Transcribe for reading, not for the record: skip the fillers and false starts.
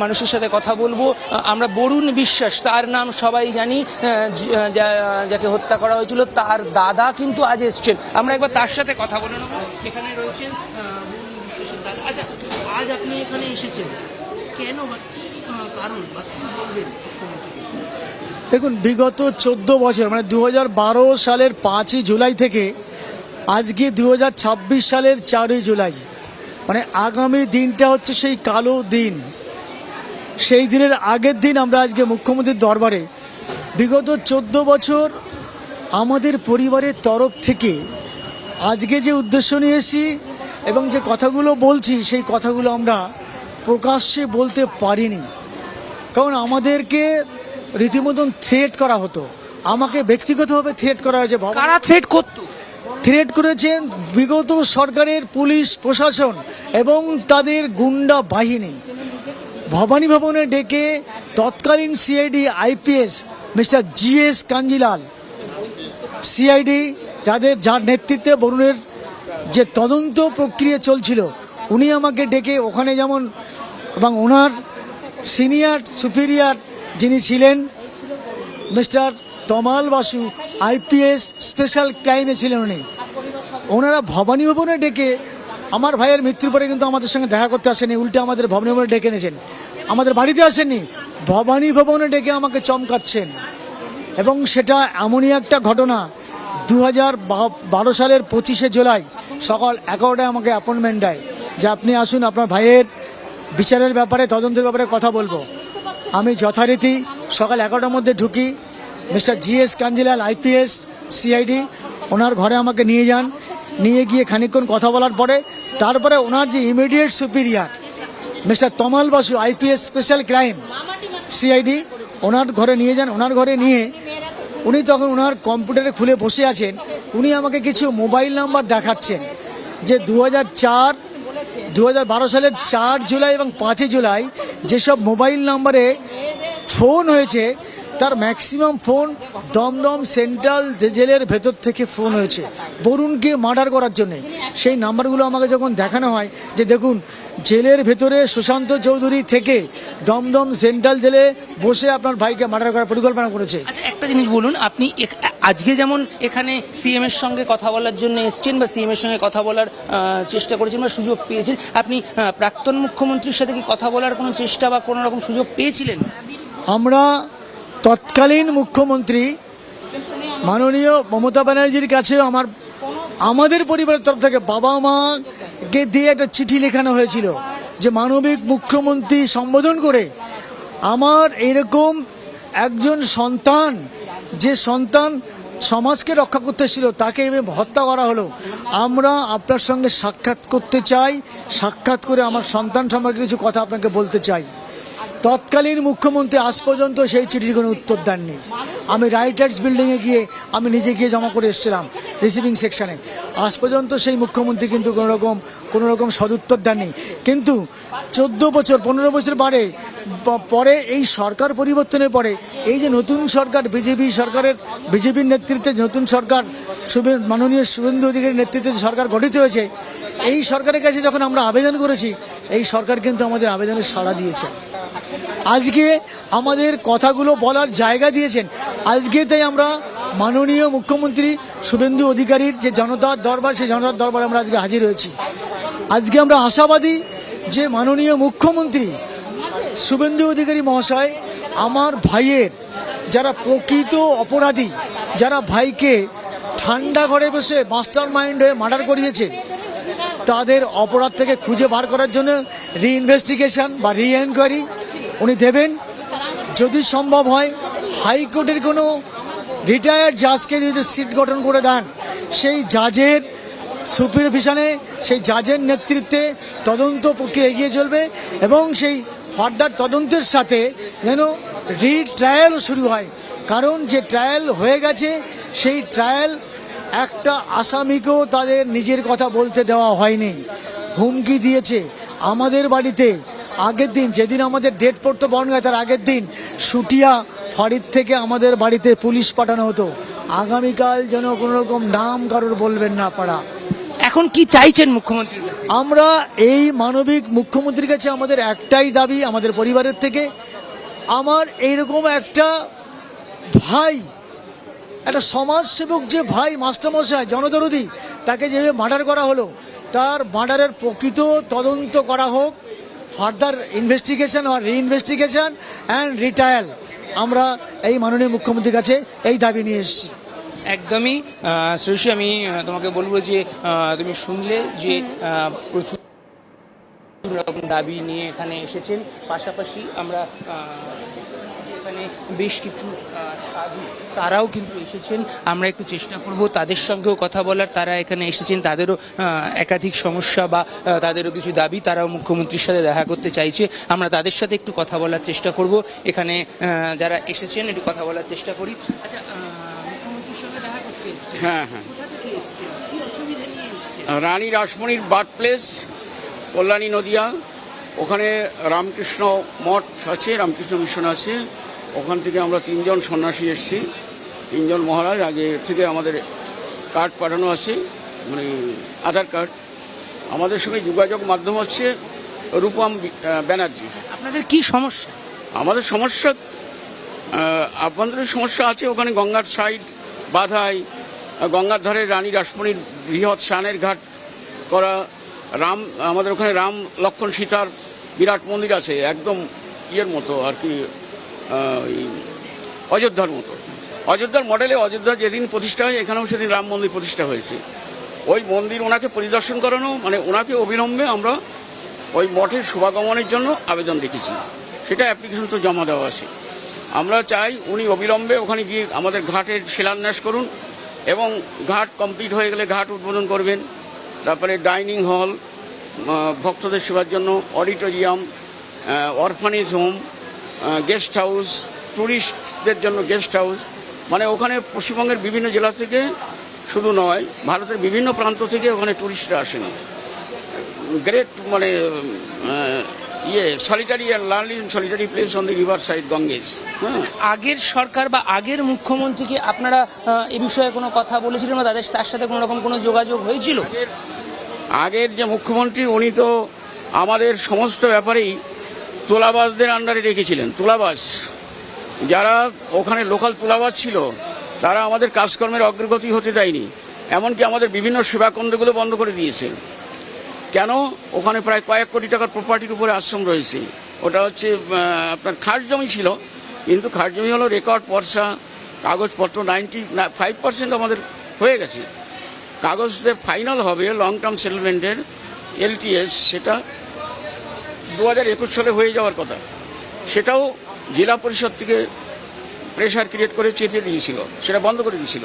মানুষের সাথে কথা বলবো। আমরা বরুণ বিশ্বাস, তার নাম সবাই জানি, যাকে হত্যা করা হয়েছিল তার দাদা কিন্তু আজ এসছেন। আমরা একবার তার সাথে কথা বলে নেবো। এখানে রয়েছেন বরুণ বিশ্বাসের দাদা। আচ্ছা, আজ আপনি এখানে এসেছেন কেন, বা কি কারণ, বা কি বলবেন? দেখুন, বিগত 14 বছর মানে 2012 সালের 5ই জুলাই থেকে আজকে 2026 সালের 4ই জুলাই, মানে আগামী দিনটা হচ্ছে সেই কালো দিন। সেই দিনের আগের দিন আমরা আজকে মুখ্যমন্ত্রীর দরবারে বিগত 14 বছর আমাদের পরিবারের তরফ থেকে আজকে যে উদ্দেশ্য নিয়ে এসেছি এবং যে কথাগুলো বলছি, সেই কথাগুলো আমরা প্রকাশ্যে বলতে পারিনি। কারণ আমাদেরকে রীতিমতন থ্রেট করা হতো, আমাকে ব্যক্তিগতভাবে থ্রেট করা হয়েছে। কারা থ্রেট করতো? থ্রেট করেছেন বিগত সরকারের পুলিশ প্রশাসন এবং তাদের গুন্ডা বাহিনী। ভবানী ভবনে ডেকে তৎকালীন CID IPS mister GS Kanjilal, CID যার নেতৃত্বে বরুণের যে তদন্ত প্রক্রিয়া চলছিল, উনি আমাকে ডেকে ওখানে যেমন, এবং ওনার সিনিয়র সুপিরিয়র যিনি ছিলেন mister Tamal Basu IPS special ক্রাইমে ছিলেন উনি, ওনারা ভবানী ভবনে ডেকে আমার ভাইয়ের মৃত্যুর পরে কিন্তু আমাদের সঙ্গে দেখা করতে আসেনি, উল্টে আমাদের ভবানী ভবনে ডেকে এনেছেন। আমাদের বাড়িতে আসেননি, ভবানী ভবনে ডেকে আমাকে চমকাচ্ছেন। এবং সেটা এমনই একটা ঘটনা, 2012 সালের 25শে জুলাই সকাল 11টায় আমাকে অ্যাপয়েন্টমেন্ট দেয় যে আপনি আসুন, আপনার ভাইয়ের বিচারের ব্যাপারে, তদন্তের ব্যাপারে কথা বলবো। আমি যথারীতি সকাল 11টার মধ্যে ঢুকি। Mister GS Kanjilal IPS CID ওনার ঘরে আমাকে নিয়ে যান। নিয়ে গিয়ে খানিকক্ষণ কথা বলার পরে তারপরে ওনার যে immediate superior mister Tamal Basu IPS special crime CID, ওনার ঘরে নিয়ে যান। ওনার ঘরে নিয়ে উনি তখন ওনার কম্পিউটারে খুলে বসে আছেন। উনি আমাকে কিছু মোবাইল নাম্বার দেখাচ্ছেন যে 2012 সালের 4 জুলাই এবং 5 জুলাই যেসব মোবাইল নাম্বারে ফোন হয়েছে তার ম্যাক্সিমাম ফোন দমদম সেন্ট্রাল জেলের ভেতর থেকে ফোন হয়েছে বরুণকে মার্ডার করার জন্যে। সেই নাম্বারগুলো আমাকে যখন দেখানো হয় যে দেখুন, জেলের ভেতরে সুশান্ত চৌধুরী থেকে দমদম সেন্ট্রাল জেলে বসে আপনার ভাইকে মার্ডার করার পরিকল্পনা করেছে। আচ্ছা, একটা জিনিস বলুন, আপনি আজকে যেমন এখানে সিএম এর সঙ্গে কথা বলার জন্য এসছেন বা সিএম এর সঙ্গে কথা বলার চেষ্টা করেছেন বা সুযোগ পেয়েছেন, আপনি প্রাক্তন মুখ্যমন্ত্রীর সাথে কি কথা বলার কোনো চেষ্টা বা কোনো রকম সুযোগ পেয়েছিলেন? আমরা তৎকালীন মুখ্যমন্ত্রী মাননীয় মমতা ব্যানার্জির কাছে আমাদের পরিবারের তরফ থেকে বাবা মাকে দিয়ে একটা চিঠি লেখানো হয়েছিল যে মানবিক মুখ্যমন্ত্রী সম্বোধন করে আমার এরকম একজন সন্তান, যে সন্তান সমাজকে রক্ষা করতে ছিল, তাকে এভাবে হত্যা করা হলো। আমরা আপনার সঙ্গে সাক্ষাৎ করতে চাই, সাক্ষাৎ করে আমার সন্তান সম্পর্কে কিছু কথা আপনাকে বলতে চাই। তৎকালীন মুখ্যমন্ত্রী আজ পর্যন্ত সেই চিঠির কোনো উত্তর দেননি। আমি রাইটার্স বিল্ডিংয়ে গিয়ে আমি নিজে গিয়ে জমা করে এসেছিলাম রিসিভিং সেকশনে। আজ পর্যন্ত সেই মুখ্যমন্ত্রী কিন্তু কোনো রকম সদুত্তর দেননি। কিন্তু 14 বছর 15 বছর পরে এই সরকার পরিবর্তনের পরে এই যে নতুন সরকার, বিজেপির নেতৃত্বে নতুন সরকার, মাননীয় শুভেন্দু অধিকারীর নেতৃত্বে সরকার গঠিত হয়েছে, এই সরকারের কাছে যখন আমরা আবেদন করেছি, এই সরকার কিন্তু আমাদের আবেদনের সাড়া দিয়েছে। আজকে আমাদের কথাগুলো বলার জায়গা দিয়েছেন। আজকে তাই আমরা মাননীয় মুখ্যমন্ত্রী শুভেন্দু অধিকারীর যে জনতার দরবার, সেই জনতার দরবারে আমরা আজকে হাজির হয়েছি। আজকে আমরা আশাবাদী যে মাননীয় মুখ্যমন্ত্রী শুভেন্দু অধিকারী মহাশয় আমার ভাইয়ের যারা প্রকৃত অপরাধী, যারা ভাইকে ঠান্ডা ঘরে বসে মাস্টার মাইন্ড হয়ে মার্ডার করিয়েছে, তাদের অপরাধ থেকে খুঁজে বার করার জন্য রিইনভেস্টিগেশন বা রিএনকোয়ারি উনি দেবেন। যদি সম্ভব হয় হাইকোর্টের কোনো রিটায়ার্ড জাজকে যদি সিট গঠন করে দেন, সেই জাজের সুপারভিশনে, সেই জাজের নেতৃত্বে তদন্ত প্রক্রিয়া এগিয়ে চলবে এবং সেই ফার্দার তদন্তের সাথে যেন রিট্রায়ালও শুরু হয়। কারণ যে ট্রায়াল হয়ে গেছে, সেই ট্রায়াল একটা আসামিকেও তাদের নিজের কথা বলতে দেওয়া হয়নি, হুমকি দিয়েছে। আমাদের বাড়িতে আগের দিন, যেদিন আমাদের ডেট পড়তো বনগাঁয়, তার আগের দিন সুটিয়া ফাঁড়ির থেকে আমাদের বাড়িতে পুলিশ পাঠানো হতো, আগামীকাল যেন কোনো রকম নাম কারোর বলবেন না পাড়া। এখন কি চাইছেন মুখ্যমন্ত্রীর কাছে? আমরা এই মানবিক মুখ্যমন্ত্রীর কাছে আমাদের একটাই দাবি, আমাদের পরিবারের থেকে, আমার এইরকম একটা ভাই, একটা সমাজসেবক যে ভাই মাস্টারমশাই জনদরদি, তাকে যেভাবে মার্ডার করা হলো, তার মার্ডারের প্রকৃত তদন্ত করা হোক, ফার্দার ইনভেস্টিগেশন আর রিইনভেস্টিগেশন অ্যান্ড রিট্রায়াল। আমরা এই মাননীয় মুখ্যমন্ত্রীর কাছে এই দাবি নিয়ে এসেছি। একদমই শ্রেয়সী, আমি তোমাকে বলবো যে তুমি শুনলে যে প্রচুর রকম দাবি নিয়ে এখানে এসেছেন। পাশাপাশি আমরা এখানে বেশ কিছু সাধু তারাও কিন্তু এসেছেন, আমরা একটু চেষ্টা করব তাদের সঙ্গেও কথা বলার। তারা এখানে এসেছেন, তাদেরও একাধিক সমস্যা বা তাদেরও কিছু দাবি, তারাও মুখ্যমন্ত্রীর সাথে দেখা করতে চাইছে। আমরা তাদের সাথে একটু কথা বলার চেষ্টা করব। এখানে যারা এসেছেন একটু কথা বলার চেষ্টা করি। আচ্ছা, মুখ্যমন্ত্রীর সঙ্গে দেখা করতে এসেছেন? হ্যাঁ হ্যাঁ, কোথা থেকে এসেছেন, কি অসুবিধা নিয়ে এসেছেন? রানী রাসমণির বার্থ প্লেস কল্যাণী নদিয়া, ওখানে রামকৃষ্ণ মঠ আছে, রামকৃষ্ণ মিশন আছে। ওখান থেকে আমরা 3 জন সন্ন্যাসী এসেছি, 3 জন মহারাজ। আগে থেকে আমাদের কার্ড পাঠানো আছে, মানে আধার কার্ড। আমাদের সঙ্গে যোগাযোগ মাধ্যম হচ্ছে রূপম ব্যানার্জি। আপনাদের কি সমস্যা? আমাদের সমস্যা আভ্যন্তরীণ সমস্যা আছে। ওখানে গঙ্গার সাইড বাধায়, গঙ্গার ধারে রানী রাসমণির বৃহৎ স্নানের ঘাট করা, আমাদের ওখানে রাম লক্ষ্মণ সীতার বিরাট মন্দির আছে, একদম ইয়ের মতো আর কি, অযোধ্যার মতো, অযোধ্যার মডেলে। অযোধ্যা যেদিন প্রতিষ্ঠা হয়, এখানেও সেদিন রাম মন্দির প্রতিষ্ঠা হয়েছে। ওই মন্দির ওনাকে পরিদর্শন করানো, মানে ওনাকে অবিলম্বে আমরা ওই মঠের শুভাগমনের জন্য আবেদন রেখেছি। সেটা অ্যাপ্লিকেশন তো জমা দেওয়া আছে। আমরা চাই উনি অবিলম্বে ওখানে গিয়ে আমাদের ঘাটের শিলান্যাস করুন, এবং ঘাট কমপ্লিট হয়ে গেলে ঘাট উদ্বোধন করবেন। তারপরে ডাইনিং হল, ভক্তদের সেবার জন্য auditorium, orphanage home, guest house, ট্যুরিস্টদের জন্য গেস্ট হাউস। মানে ওখানে পশ্চিমবঙ্গের বিভিন্ন জেলা থেকে শুধু নয়, ভারতের বিভিন্ন প্রান্ত থেকে ওখানে ট্যুরিস্টরা আসেন। গ্রেট মানে solitary and learning solitary place on the river side Ganges. হ্যাঁ, আগের সরকার বা আগের মুখ্যমন্ত্রীকে আপনারা এ বিষয়ে কোনো কথা বলেছিলেন বা তার সাথে কোনো রকম কোনো যোগাযোগ হয়েছিল? আগের যে মুখ্যমন্ত্রী, উনি তো আমাদের সমস্ত ব্যাপারেই তুলাবাসদের আন্ডারে রেখেছিলেন। তুলাবাস যারা ওখানে লোকাল তুলাবাস ছিল, তারা আমাদের কাজকর্মের অগ্রগতি হতে দেয়নি। এমনকি আমাদের বিভিন্ন সেবা কেন্দ্রগুলো বন্ধ করে দিয়েছে। কেন? ওখানে প্রায় কয়েক কোটি টাকার প্রপার্টির উপরে আশ্রম রয়েছে। ওটা হচ্ছে আপনার খাস জমি ছিল, কিন্তু খাস জমি হলো রেকর্ড পর্সা, কাগজপত্র 95% আমাদের হয়ে গেছে। কাগজে ফাইনাল হবে লং টার্ম সেটেলমেন্টের LTS, সেটা 2021 সালে হয়ে যাওয়ার কথা। সেটাও জেলা পরিষদ থেকে প্রেশার ক্রিয়েট করে চেপে দিয়েছিল, সেটা বন্ধ করে দিয়েছিল।